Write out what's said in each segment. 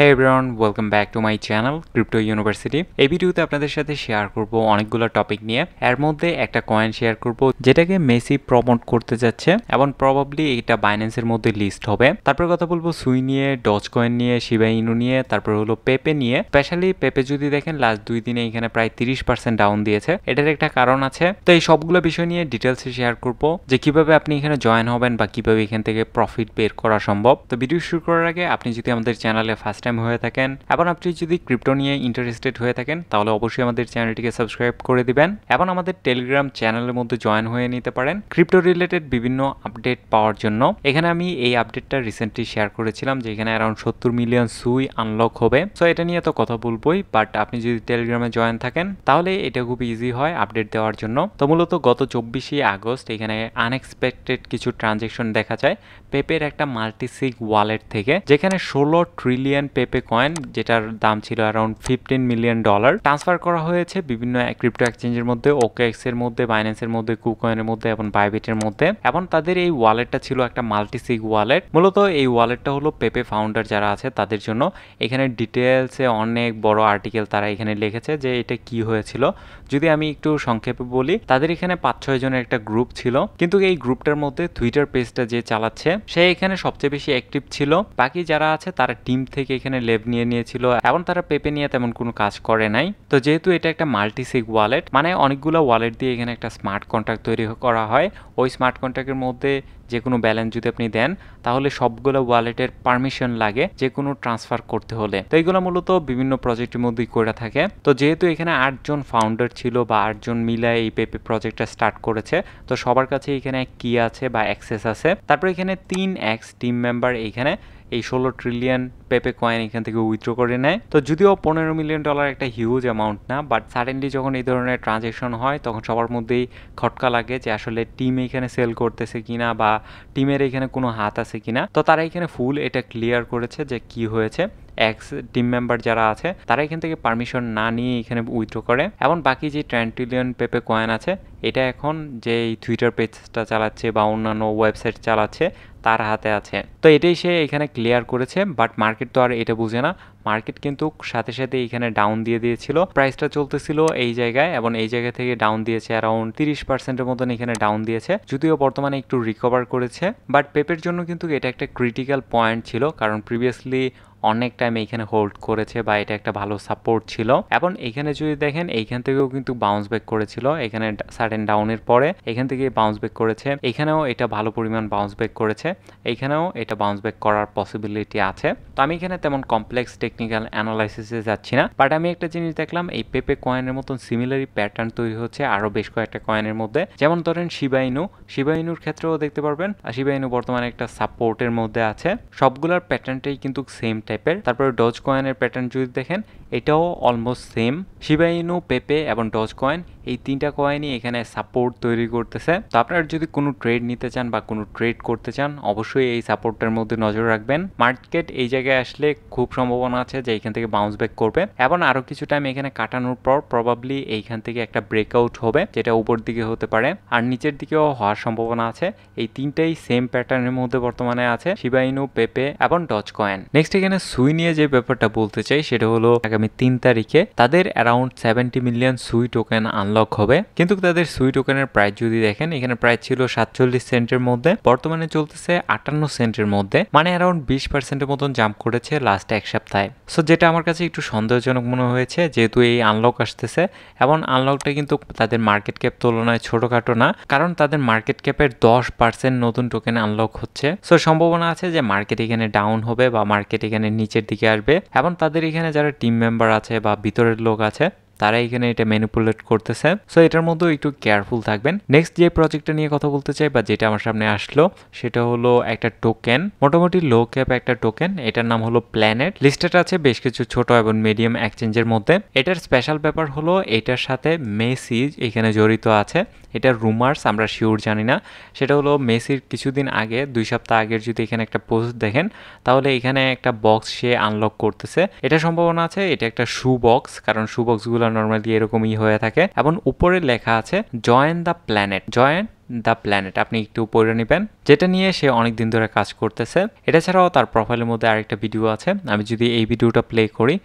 Hey everyone, welcome back to my channel Crypto University। এই ভিডিওতে আপনাদের সাথে শেয়ার করব অনেকগুলো টপিক নিয়ে। এর মধ্যে একটা কয়েন শেয়ার করব যেটাকে মেসি প্রমোট করতে যাচ্ছে এবং প্রবাবলি এটা বাইন্যান্সের মধ্যে লিস্ট হবে। তারপর কথা বলবো সুই নিয়ে, ডজ কয়েন নিয়ে, শিবা ইনু নিয়ে, তারপর হলো পেপে নিয়ে। স্পেশালি পেপে যদি দেখেন লাস্ট 2 দিনে এখানে প্রায় 30% ডাউন দিয়েছে। এটার একটা কারণ আছে। তো এই সবগুলো বিষয় নিয়ে ডিটেইলসে শেয়ার করব যে কিভাবে আপনি এখানে জয়েন হবেন বা কিভাবে এখান থেকে প্রফিট বের করা সম্ভব। তো ভিডিও শুরু করার আগে আপনি যদি আমাদের চ্যানেলে ফার্স্ট টাইম হয়ে থাকেন এবং আপনি যদি ক্রিপ্টো নিয়ে ইন্টারেস্টেড হয়ে থাকেন তাহলে অবশ্যই আমাদের চ্যানেলটিকে সাবস্ক্রাইব করে দিবেন এবং আমাদের টেলিগ্রাম চ্যানেলের মধ্যে জয়েন হয়ে নিতে পারেন ক্রিপ্টো রিলেটেড বিভিন্ন আপডেট পাওয়ার জন্য। এখানে আমি এই আপডেটটা রিসেন্টলি শেয়ার করেছিলাম যে এখানে অ্যারাউন্ড 70 মিলিয়ন সুই আনলক হবে। সো এটা নিয়ে তো কথা বলবোই, বাট আপনি যদি টেলিগ্রামে জয়েন থাকেন তাহলে এটা খুব ইজি হয় আপডেট দেওয়ার জন্য। তো মূলত গত 24 আগস্ট এখানে আনএক্সপেক্টেড কিছু ট্রানজেকশন দেখা যায় পেপের একটা মাল্টিসিগ ওয়ালেট থেকে, যেখানে 16 ট্রিলিয়ন পেপে কয়েন, যেটার দাম ছিল অ্যারাউন্ড $15 মিলিয়ন, ট্রান্সফার করা হয়েছে বিভিন্ন ক্রিপ্টো এক্সচেঞ্জের মধ্যে, ওকেএক্স এর মধ্যে, বাইন্যান্সের মধ্যে, কুকয়েনের মধ্যে এবং বাইবিটের মধ্যে। এবং তাদের এই ওয়ালেটটা ছিল একটা মাল্টিসিগ ওয়ালেট। মূলত এই ওয়ালেটটা হলো পেপে ফাউন্ডার যারা আছে তাদের জন্য। এখানে ডিটেলসে অনেক বড় আর্টিকেল তারা এখানে লিখেছে যে এটা কি হয়েছিল। যদি আমি একটু সংক্ষেপে বলি, তাদের এখানে 5-6 জনের একটা গ্রুপ ছিল, কিন্তু এই গ্রুপটার মধ্যে টুইটার পেজটা যে চালাচ্ছে সে এখানে সবচেয়ে বেশি অ্যাক্টিভ ছিল। বাকি যারা আছে তারা টিম থেকে এখানে লেভ নিয়ে নিয়েছিল এবং তারা পেপে নিয়ে তেমন কোনো কাজ করে নাই। তো যেহেতু এটা একটা মাল্টিসিগ ওয়ালেট, মানে অনেকগুলো ওয়ালেট দিয়ে এখানে একটা স্মার্ট কন্ট্রাক্ট তৈরি করা হয়। ওই স্মার্ট কন্ট্রাক্টের মধ্যে যে কোনো ব্যালেন্স যদি আপনি দেন তাহলে সবগুলো ওয়ালেটের পারমিশন লাগে যে কোনো ট্রান্সফার করতে হলে। তো এইগুলো মূলত বিভিন্ন প্রজেক্টের মধ্যেই করে থাকে। তো যেহেতু এখানে 8 জন ফাউন্ডার ছিল বা 8 জন মিলে এই পেপে প্রজেক্টটা স্টার্ট করেছে, তো সবার কাছে এখানে কি আছে বা অ্যাক্সেস আছে। তারপর এখানে 3x টিম মেম্বার এইখানে এই 16 ট্রিলিয়ন পেপে কয়েন এখান থেকে উইথড্র করে নেয়। তো যদিও $15 মিলিয়ন একটা হিউজ অ্যামাউন্ট না, বাট সাডেনলি যখন এই ধরনের ট্রানজ্যাকশন হয় তখন সবার মধ্যেই খটকা লাগে যে আসলে টিম এখানে সেল করতেছে কিনা বা টিমের এখানে কোনো হাত আছে কিনা। তো তারা এখানে ফুল এটা ক্লিয়ার করেছে যে কি হয়েছে। এক্স টিম মেম্বার যারা আছে তারা এখান থেকে পারমিশন না নিয়ে এখানে উইথড্র করে এবং বাকি যে 10 ট্রিলিয়ন পেপে কয়েন আছে এটা এখন যে টুইটার পেজটা চালাচ্ছে বা অন্যান্য ওয়েবসাইট চালাচ্ছে তার হাতে আছে। তো এটাই সে এখানে ক্লিয়ার করেছে, বাট মার্কেট তো আর এটা বুঝে না। মার্কেট কিন্তু সাথে সাথে এখানে ডাউন দিয়ে দিয়েছিল। প্রাইসটা চলতেছিল এই জায়গায় এবং এই জায়গা থেকে ডাউন দিয়েছে অ্যারাউন্ড 30%-এর মতন এখানে ডাউন দিয়েছে, যদিও বর্তমানে একটু রিকভার করেছে। বাট পেপের জন্য কিন্তু এটা একটা ক্রিটিক্যাল পয়েন্ট ছিল, কারণ প্রিভিয়াসলি অনেক টাইম এইখানে হোল্ড করেছে বা এটা একটা ভালো সাপোর্ট ছিল। এবং এখানে যদি দেখেন এইখান থেকেও কিন্তু বাউন্স ব্যাক করেছিল, এখানে সাডেন ডাউনের পরে এখান থেকে বাউন্স ব্যাক করেছে। এখানেও এটা ভালো পরিমাণ বাউন্স ব্যাক করেছে, এইখানেও এটা বাউন্স ব্যাক করার পসিবিলিটি আছে। তো আমি এখানে তেমন কমপ্লেক্স টেকনিক্যাল অ্যানালাইসিসে যাচ্ছি না, বাট আমি একটা জিনিস দেখলাম এই পেপে কয়েনের মতন সিমিলারি প্যাটার্ন তৈরি হচ্ছে আরো বেশ কয়েকটা কয়েনের মধ্যে। যেমন ধরেন শিবা ইনুর ক্ষেত্রেও দেখতে পারবেন শিবা ইনু বর্তমানে একটা সাপোর্টের মধ্যে আছে। সবগুলোর প্যাটার্নটাই কিন্তু সেম টাইপের। তারপরে ডজ কয়েনের প্যাটার্ন যদি দেখেন এটাও অলমোস্ট সেম। শিবা ইনু, পেপে এবং ডজ কয়েন এই 3টা কয়েনই এখানে সাপোর্ট তৈরি করতেছে। তো আপনারা যদি কোনো ট্রেড নিতে চান বা কোনো ট্রেড করতে চান অবশ্যই এই সাপোর্টের মধ্যে নজর রাখবেন। মার্কেট এই জায়গায় আসলে খুব সম্ভাবনা আছে যে এখান থেকে বাউন্স ব্যাক করবে এবং আরো কিছু টাইম এখানে কাটানোর পর প্রবাবলি এইখান থেকে একটা ব্রেকআউট হবে, যেটা উপর দিকে হতে পারে আর নিচের দিকেও হওয়ার সম্ভাবনা আছে। এই 3টাই সেম প্যাটার্নের মধ্যে বর্তমানে আছে, শিবা ইনু, পেপে এবং ডজ কয়েন। নেক্সট এখানে সুই নিয়ে যে ব্যাপারটা বলতে চাই সেটা হলো আগামী 3 তারিখে তাদের অ্যারাউন্ড 70 মিলিয়ন সুই টোকেন আনলক হবে। কিন্তু তাদের সুই টোকেনের প্রাইস যদি দেখেন এখানে প্রাইস ছিল 47 সেন্টের মধ্যে, বর্তমানে চলতেছে 58 সেন্টের মধ্যে, মানে অ্যারাউন্ড 20%-এর মতন জাম্প করেছে লাস্ট এক সপ্তাহে। সো যেটা আমার কাছে একটু সন্দেহজনক মনে হয়েছে, যেহেতু এই আনলক আসতেছে এবং আনলকটা কিন্তু তাদের মার্কেট ক্যাপ তুলনায় ছোটখাটো না, কারণ তাদের মার্কেট ক্যাপের 10% নতুন টোকেন আনলক হচ্ছে। সো সম্ভাবনা আছে যে মার্কেট এখানে ডাউন হবে বা মার্কেট এখানে নিচের দিকে আসবে এবং তাদের এখানে যারা টিম মেম্বার আছে বা ভিতরের লোক আছে তারা এখানে এটা ম্যানিপুলেট করতেছে। সো এটার মধ্যেও একটু কেয়ারফুল থাকবেন। নেক্সট যে প্রজেক্টটা নিয়ে কথা বলতে চাই বা যেটা আমার সামনে আসলো সেটা হলো একটা টোকেন, মোটামুটি লো ক্যাপ একটা টোকেন, এটার নাম হলো প্ল্যানেট। লিস্টেড আছে বেশ কিছু ছোট এবং মিডিয়াম এক্সচেঞ্জের মধ্যে। এটার স্পেশাল ব্যাপার হলো এটার সাথে মেসি এখানে জড়িত আছে। এটার রুমার্স আমরা শিওর জানি না। সেটা হলো মেসির কিছুদিন আগে 2 সপ্তাহ আগের যদি এখানে একটা পোস্ট দেখেন তাহলে এখানে একটা বক্স সে আনলক করতেছে। এটা সম্ভাবনা আছে এটা একটা শু বক্স, কারণ শু বক্সগুলো নর্মালি এরকমই হয়ে থাকে এবং উপরে লেখা আছে join the planet, join the planet আপনি একটু পড়ে নেবেন, যেটা নিয়ে সে অনেক দিন ধরে কাজ করতেছে। এটা ছাড়াও তার প্রোফাইলের মধ্যে আরেকটা ভিডিও আছে, আমি যদি এই ভিডিওটা প্লে করি।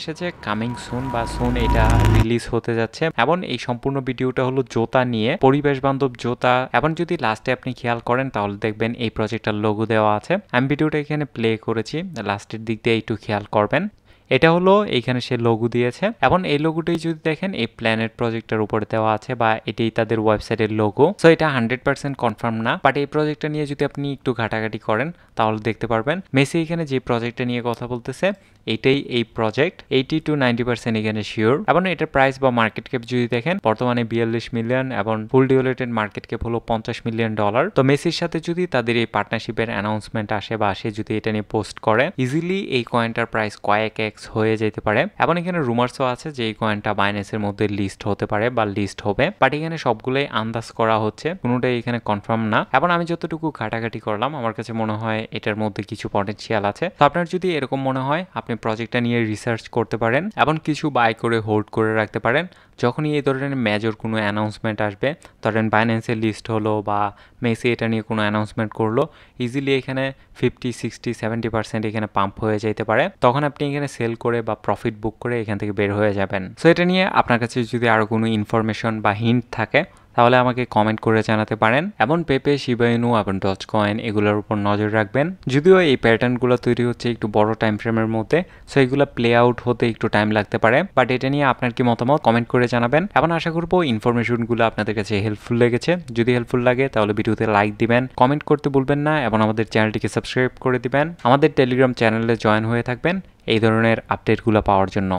এসেছে কামিং সুন বা সুন, এটা রিলিজ হতে যাচ্ছে। এবং এই সম্পূর্ণ ভিডিওটা হলো জোতা নিয়ে, পরিবেশ বান্ধব জোতা। এবং যদি লাস্টে আপনি খেয়াল করেন তাহলে দেখবেন এই প্রজেক্টটার লোগো দেওয়া আছে। আমি ভিডিওটা এখানে প্লে করেছি, লাস্টের দিক দিয়ে একটু খেয়াল করবেন। এটা হলো এইখানে সে লোগো দিয়েছে এবং এই লোগোটাই যদি দেখেন এই প্ল্যানেট প্রজেক্টের উপরে দেওয়া আছে বা এটাই তাদের ওয়েবসাইটের লোগো। সো এটা 100% কনফার্ম না, বাট এই প্রজেক্টটা নিয়ে যদি আপনি একটু ঘাটাঘাটি করেন তাহলে দেখতে পারবেন মেসি এখানে যে প্রজেক্টটা নিয়ে কথা বলতেছে এইটাই এই প্রজেক্ট। 80 to 90% এখানে শিওর। এবং এটার প্রাইস বা মার্কেট ক্যাপ যদি দেখেন বর্তমানে 42 মিলিয়ন এবং ফুল ডিভেলপড মার্কেট ক্যাপ হলো $50 মিলিয়ন। তো মেসির সাথে যদি তাদের এই পার্টনারশিপের অ্যানাউন্সমেন্ট আসে বা সে যদি এটা নিয়ে পোস্ট করে, ইজিলি এই কয়েনটার প্রাইস কয়েক এক্স হয়ে যেতে পারে। এবং এখানে রুমার্সও আছে যে এই কয়েনটা বাইন্যান্সের মধ্যে লিস্ট হতে পারে বা লিস্ট হবে, বাট এখানে সবগুলোই আন্দাজ করা হচ্ছে, কোনোটাই এখানে কনফার্ম না। এবং আমি যতটুকু ঘাটাঘাটি করলাম আমার কাছে মনে হয় এটার মধ্যে কিছু পটেনশিয়াল আছে। তো আপনার যদি এরকম মনে হয় আপনি প্রজেক্টটা নিয়ে রিসার্চ করতে পারেন এবং কিছু বাই করে হোল্ড করে রাখতে পারেন। যখনই এই ধরনের মেজর কোনো অ্যানাউন্সমেন্ট আসবে, ধরেন বাইন্যান্সের লিস্ট হলো বা মেসি এটা নিয়ে কোনো অ্যানাউন্সমেন্ট করলো, ইজিলি এখানে 50, 60, 70% এখানে পাম্প হয়ে যেতে পারে। তখন আপনি এখানে সেল করে বা প্রফিট বুক করে এখান থেকে বের হয়ে যাবেন। সো এটা নিয়ে আপনার কাছে যদি আরও কোনো ইনফরমেশন বা হিন্ট থাকে তাহলে আমাকে কমেন্ট করে জানাতে পারেন। এবং পেপে, শিবা ইনু এবং ডজ কয়েন এগুলোর উপর নজর রাখবেন। যদিও এই প্যাটার্নগুলো তৈরি হচ্ছে একটু বড় টাইম ফ্রেমের মধ্যে, সো এগুলো প্লে আউট হতে একটু টাইম লাগতে পারে, বাট এটা নিয়ে আপনার কি মতামত কমেন্ট করে জানাবেন। এবং আশা করবো ইনফরমেশনগুলো আপনাদের কাছে হেল্পফুল লেগেছে। যদি হেল্পফুল লাগে তাহলে ভিডিওতে লাইক দিবেন, কমেন্ট করতে ভুলবেন না এবং আমাদের চ্যানেলটিকে সাবস্ক্রাইব করে দিবেন। আমাদের টেলিগ্রাম চ্যানেলে জয়েন হয়ে থাকবেন এই ধরনের আপডেটগুলো পাওয়ার জন্য।